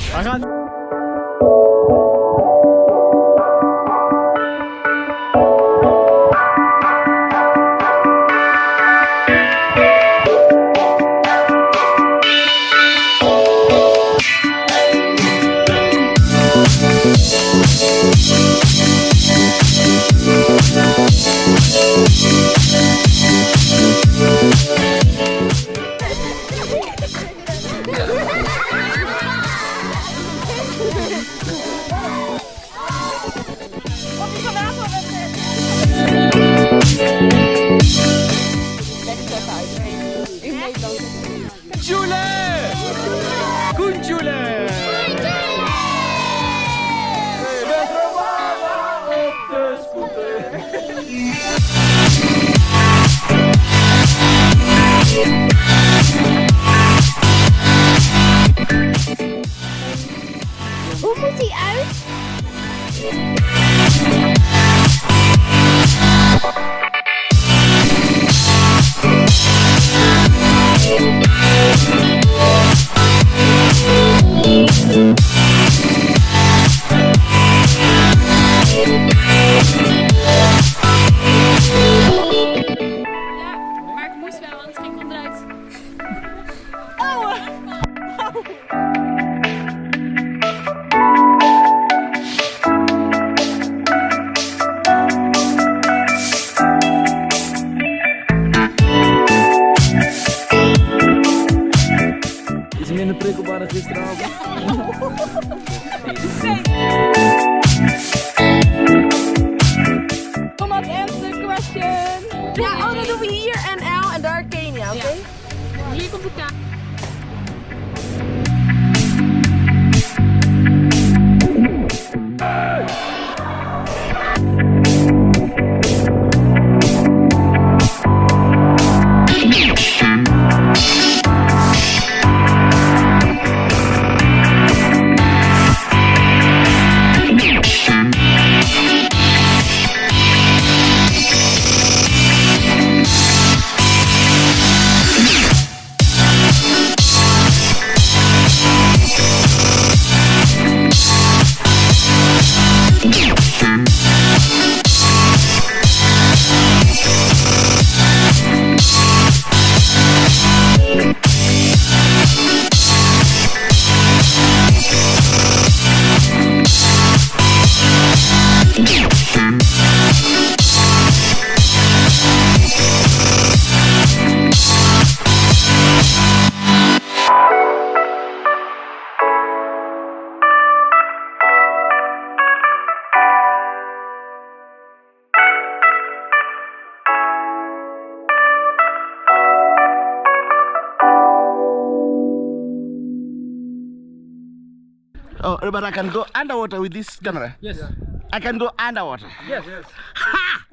We gaan. Hoe moet die uit? Ja, maar het moest wel, want het ging onderuit. Oh! Iets minder prikkelbaar dan gisteravond. Kom op, answer the question. Ja, oh, dan doen we hier NL en daar Kenia, oké? Hier komt de kaart. Oh, but I can go underwater with this camera? Yes. I can go underwater. Yes. Ha!